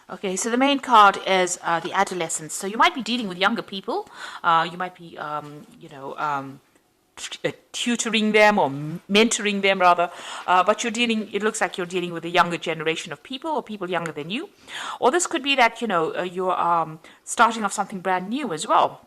Okay, so the main card is the adolescence. So you might be dealing with younger people. You might be, tutoring them or mentoring them rather, but it looks like you're dealing with a younger generation of people or people younger than you. Or this could be that, you're starting off something brand new as well.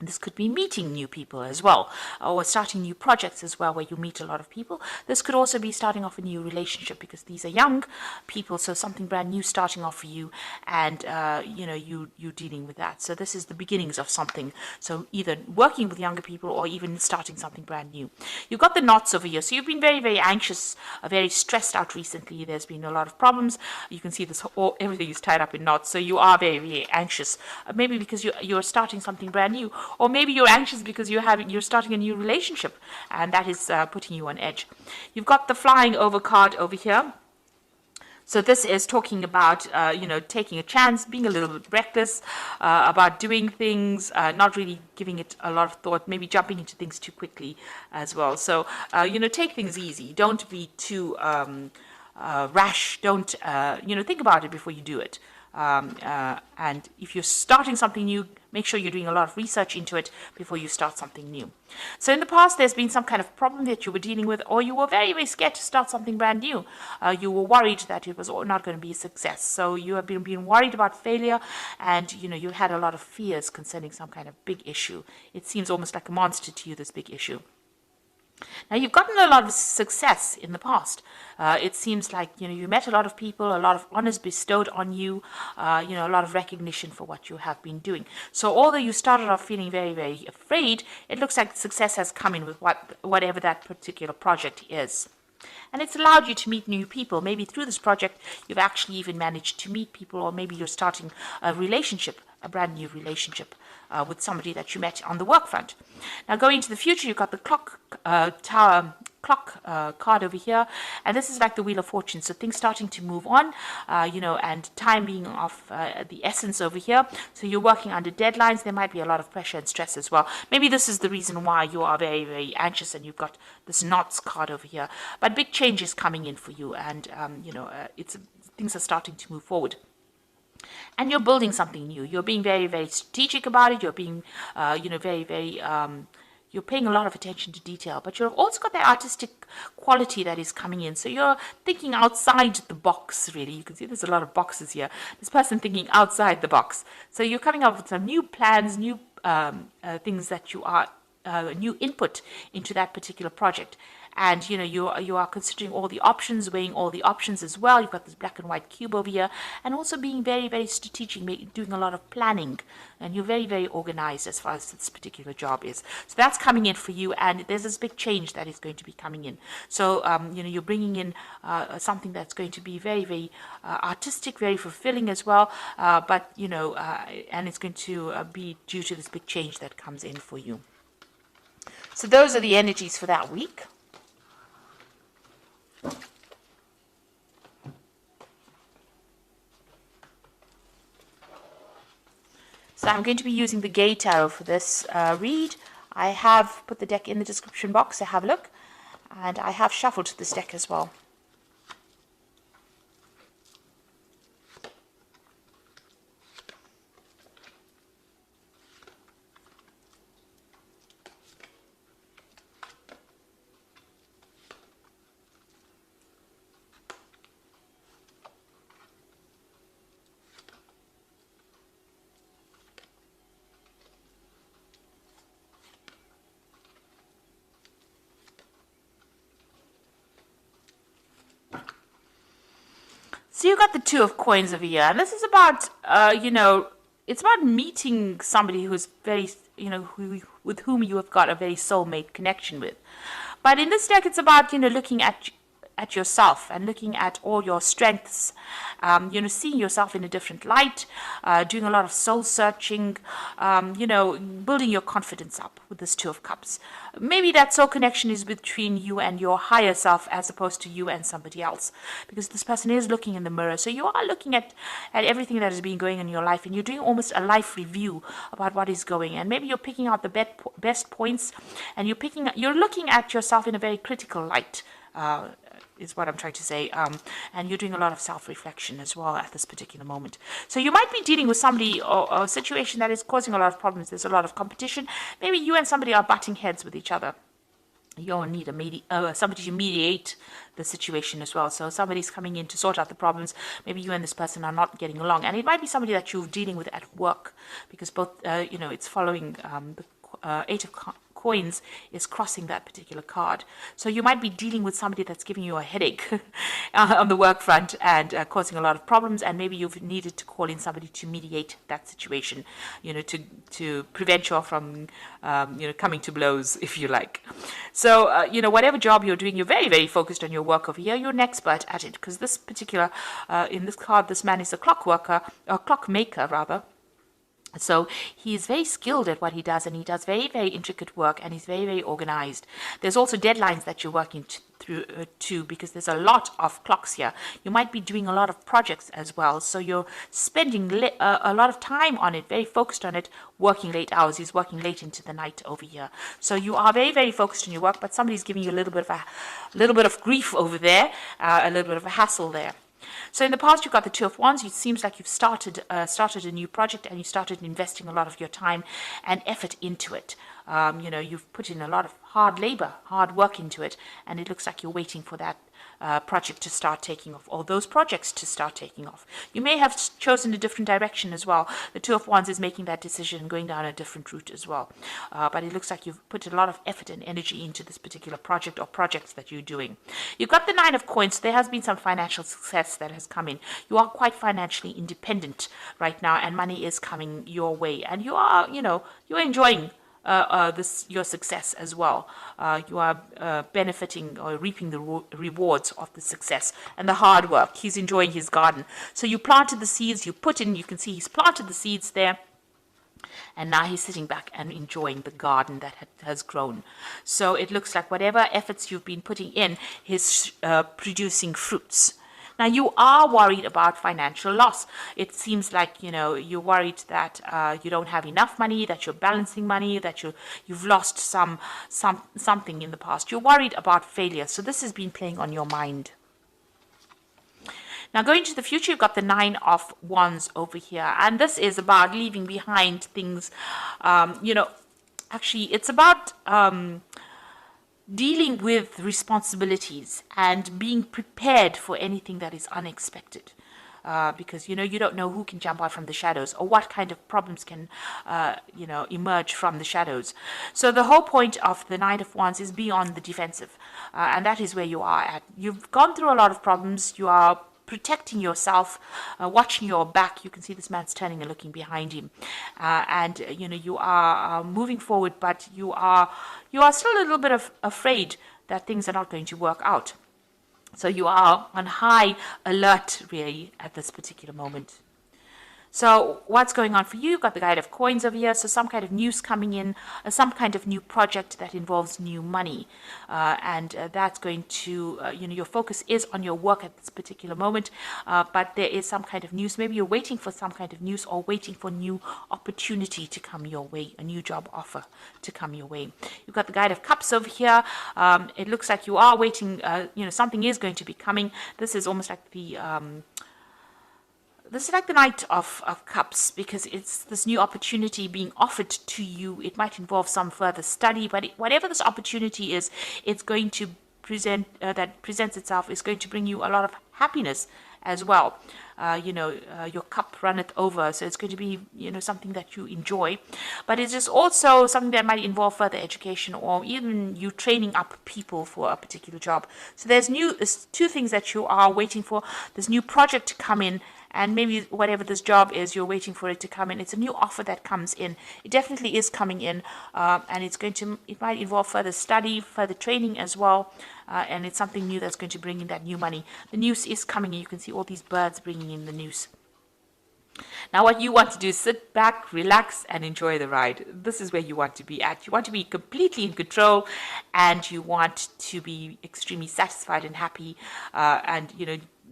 This could be meeting new people as well, or starting new projects as well, where you meet a lot of people. This could also be starting off a new relationship, because these are young people, so something brand new starting off for you, and you dealing with that. So this is the beginnings of something. So either working with younger people or even starting something brand new. You've got the knots over here, so you've been very, very anxious, very stressed out recently. There's been a lot of problems. You can see this everything is tied up in knots, so you are very, very anxious. Maybe because you're starting something brand new. Or maybe you're anxious because you're starting a new relationship, and that is putting you on edge. You've got the flying over card over here. So this is talking about, taking a chance, being a little bit reckless, about doing things, not really giving it a lot of thought, maybe jumping into things too quickly as well. So, take things easy. Don't be too rash. Don't, think about it before you do it. And if you're starting something new, make sure you're doing a lot of research into it before you start something new. So in the past, there's been some kind of problem that you were dealing with, or you were very, very scared to start something brand new. You were worried that it was not going to be a success. So you have been worried about failure, and you had a lot of fears concerning some kind of big issue. It seems almost like a monster to you, this big issue. Now, you've gotten a lot of success in the past. It seems like, you met a lot of people, a lot of honors bestowed on you, a lot of recognition for what you have been doing. So although you started off feeling very, very afraid, it looks like success has come in with whatever that particular project is. And it's allowed you to meet new people. Maybe through this project, you've actually even managed to meet people, or maybe you're starting a relationship, a brand new relationship with somebody that you met on the work front. Now, going into the future, you've got the clock card over here, and this is like the Wheel of Fortune. So things starting to move on, and time being of the essence over here. So you're working under deadlines. There might be a lot of pressure and stress as well. Maybe this is the reason why you are very, very anxious, and you've got this knots card over here. But big change is coming in for you, and things are starting to move forward. And you're building something new. You're being very, very strategic about it. You're being, very, very, you're paying a lot of attention to detail. But you've also got that artistic quality that is coming in. So you're thinking outside the box, really. You can see there's a lot of boxes here. This person thinking outside the box. So you're coming up with some new plans, new things that you are, new input into that particular project. And you are considering all the options, weighing all the options as well. You've got this black and white cube over here, and also being very, very strategic, doing a lot of planning, and you're very, very organized as far as this particular job is. So that's coming in for you, and there's this big change that is going to be coming in. So you're bringing in something that's going to be very, very artistic, very fulfilling as well. But and it's going to be due to this big change that comes in for you. So those are the energies for that week. So I'm going to be using the Gay Tarot for this read. I have put the deck in the description box to have a look, and I have shuffled this deck as well. So you got the Two of Coins over here, and this is about, it's about meeting somebody who's very, with whom you have got a very soulmate connection with. But in this deck, it's about, looking at yourself and looking at all your strengths, seeing yourself in a different light, doing a lot of soul searching, building your confidence up with this Two of Cups. Maybe that soul connection is between you and your higher self as opposed to you and somebody else, because this person is looking in the mirror. So you are looking at everything that has been going on in your life, and you're doing almost a life review about what is going. And maybe you're picking out the best points, and you're looking at yourself in a very critical light. is what I'm trying to say. And you're doing a lot of self-reflection as well at this particular moment. So you might be dealing with somebody or a situation that is causing a lot of problems. There's a lot of competition. Maybe you and somebody are butting heads with each other. You'll need somebody to mediate the situation as well. So somebody's coming in to sort out the problems. Maybe you and this person are not getting along, and it might be somebody that you're dealing with at work, because both, it's following the Eight of Coins is crossing that particular card. So you might be dealing with somebody that's giving you a headache on the work front and causing a lot of problems, and maybe you've needed to call in somebody to mediate that situation, to prevent you from, coming to blows, if you like. So, whatever job you're doing, you're very, very focused on your work over here. You're an expert at it, because this particular, in this card, this man is a clockmaker rather. So he is very skilled at what he does, and he does very, very intricate work, and he's very, very organized. There's also deadlines that you're working through to, because there's a lot of clocks here. You might be doing a lot of projects as well, so you're spending a lot of time on it, very focused on it, working late hours. He's working late into the night over here. So you are very, very focused on your work, but somebody's giving you a little bit of grief over there, a little bit of a hassle there. So in the past, you've got the Two of Wands. It seems like you've started a new project, and you started investing a lot of your time and effort into it. You've put in a lot of hard labor, hard work into it, and it looks like you're waiting for that project to start taking off, or those projects to start taking off. You may have chosen a different direction as well. The Two of Wands is making that decision, going down a different route as well. But it looks like you've put a lot of effort and energy into this particular project or projects that you're doing. You've got the Nine of Coins. So there has been some financial success that has come in. You are quite financially independent right now, and money is coming your way, and you are, you're enjoying your success as well. You are benefiting or reaping the rewards of the success and the hard work. He's enjoying his garden. So you planted the seeds, you can see he's planted the seeds there, and now he's sitting back and enjoying the garden that has grown. So it looks like whatever efforts you've been putting in is producing fruits. Now, you are worried about financial loss. It seems like, you're worried that you don't have enough money, that you're balancing money, that you've lost something in the past. You're worried about failure. So this has been playing on your mind. Now, going to the future, you've got the Nine of Wands over here. And this is about leaving behind things. Actually, it's about dealing with responsibilities and being prepared for anything that is unexpected. Because, you don't know who can jump out from the shadows, or what kind of problems can, emerge from the shadows. So the whole point of the Nine of Wands is be on the defensive. And that is where you are at. You've gone through a lot of problems. You are protecting yourself, watching your back. You can see this man's turning and looking behind him, and you are moving forward, but you are still a little bit afraid that things are not going to work out. So you are on high alert really at this particular moment. So what's going on for you? You've got the Knight of Coins over here. So some kind of news coming in, some kind of new project that involves new money. And that's going to, your focus is on your work at this particular moment. But there is some kind of news. Maybe you're waiting for some kind of news, or waiting for new opportunity to come your way, a new job offer to come your way. You've got the Knight of Cups over here. It looks like you are waiting, something is going to be coming. This is almost like this is like the Knight of Cups, because it's this new opportunity being offered to you. It might involve some further study, but whatever this opportunity is, it's going to presents itself, is going to bring you a lot of happiness as well. Your cup runneth over, so it's going to be, something that you enjoy. But it is also something that might involve further education, or even you training up people for a particular job. So there's two things that you are waiting for. There's new project to come in, and maybe whatever this job is, you're waiting for it to come in. It's a new offer that comes in. It definitely is coming in, and it might involve further study, further training as well, and it's something new that's going to bring in that new money. The news is coming in. You can see all these birds bringing in the news. Now, what you want to do is sit back, relax, and enjoy the ride. This is where you want to be at. You want to be completely in control, and you want to be extremely satisfied and happy, and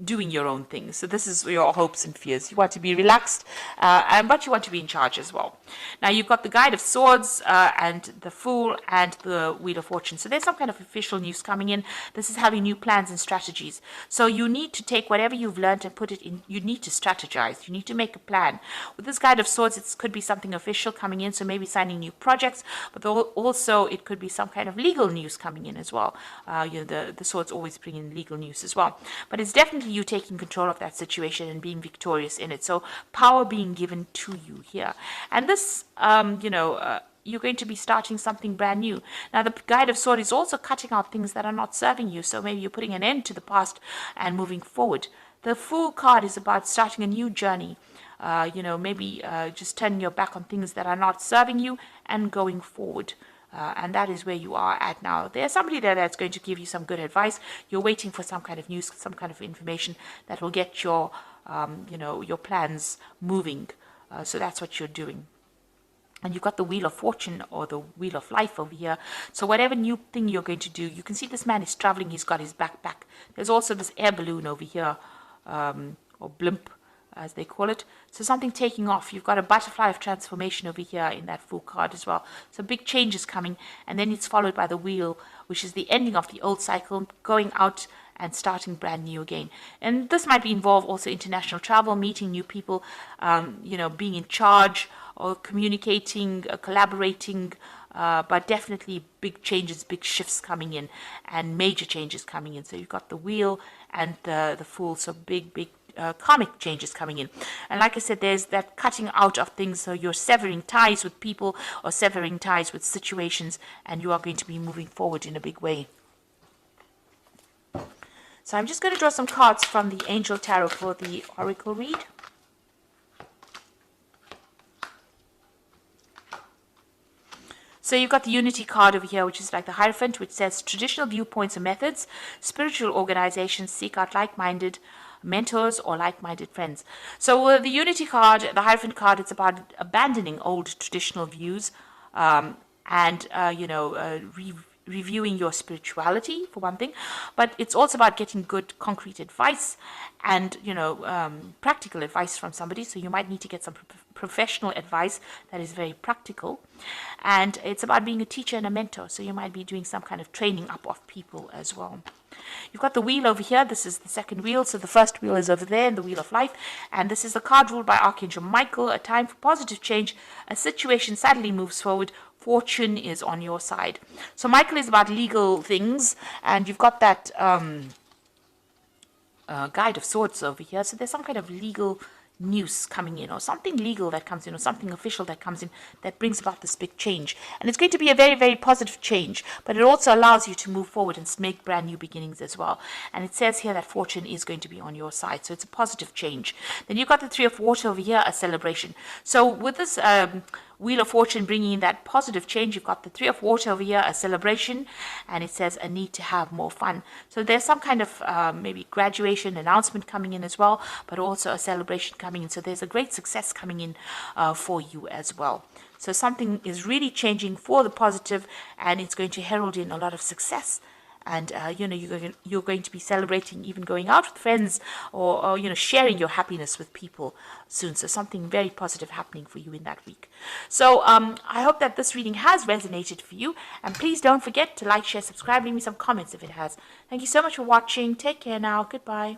doing your own thing. So this is your hopes and fears. You want to be relaxed, but you want to be in charge as well. Now you've got the Guide of Swords and the Fool and the Wheel of Fortune. So there's some kind of official news coming in. This is having new plans and strategies. So you need to take whatever you've learned and put it in. You need to strategize. You need to make a plan. With this Guide of Swords, it could be something official coming in. So maybe signing new projects, but also it could be some kind of legal news coming in as well. The swords always bring in legal news as well. But it's definitely you taking control of that situation and being victorious in it. So power being given to you here. And this, you're going to be starting something brand new. Now, the Guide of Sword is also cutting out things that are not serving you. So maybe you're putting an end to the past and moving forward. The Fool card is about starting a new journey. Maybe just turning your back on things that are not serving you and going forward. And that is where you are at now. There's somebody there that's going to give you some good advice. You're waiting for some kind of news, some kind of information that will get your, your plans moving. So that's what you're doing. And you've got the Wheel of Fortune or the Wheel of Life over here. So whatever new thing you're going to do, you can see this man is traveling. He's got his backpack. There's also this air balloon over here, or blimp, as they call it. So something taking off. You've got a butterfly of transformation over here in that Fool card as well. So big changes coming, and then it's followed by the Wheel, which is the ending of the old cycle, going out and starting brand new again. And this might involve also international travel, meeting new people, being in charge or communicating, collaborating, but definitely big changes, big shifts coming in, and major changes coming in. So you've got the Wheel and the Fool, so big karmic changes coming in. And like I said, there's that cutting out of things. So you're severing ties with people or severing ties with situations, and you are going to be moving forward in a big way. So I'm just going to draw some cards from the Angel Tarot for the Oracle read. So you've got the Unity card over here, which is like the Hierophant, which says traditional viewpoints and methods, spiritual organizations seek out like-minded mentors or like-minded friends. So the Unity card, the Hierophant card, it's about abandoning old traditional views reviewing your spirituality, for one thing, but it's also about getting good concrete advice and practical advice from somebody. So you might need to get some professional advice that is very practical, and it's about being a teacher and a mentor. So you might be doing some kind of training up of people as well. You've got the Wheel over here. This is the second wheel. So the first wheel is over there in the Wheel of Life. And this is the card ruled by Archangel Michael. A time for positive change. A situation suddenly moves forward. Fortune is on your side. So Michael is about legal things. And you've got that Guide of Swords over here. So there's some kind of legal news coming in, or something legal that comes in, or something official that comes in that brings about this big change. And it's going to be a very, very positive change, but it also allows you to move forward and make brand new beginnings as well. And it says here that fortune is going to be on your side, so it's a positive change. Then you've got the Three of Water over here, a celebration. So with this Wheel of Fortune bringing in that positive change, you've got the Three of Water over here, a celebration, and it says a need to have more fun. So there's some kind of maybe graduation announcement coming in as well, but also a celebration coming in. So there's a great success coming in for you as well. So something is really changing for the positive, and it's going to herald in a lot of success. And you're going to be celebrating, even going out with friends, or sharing your happiness with people soon. So something very positive happening for you in that week. So I hope that this reading has resonated for you. And please don't forget to like, share, subscribe, leave me some comments if it has. Thank you so much for watching. Take care now. Goodbye.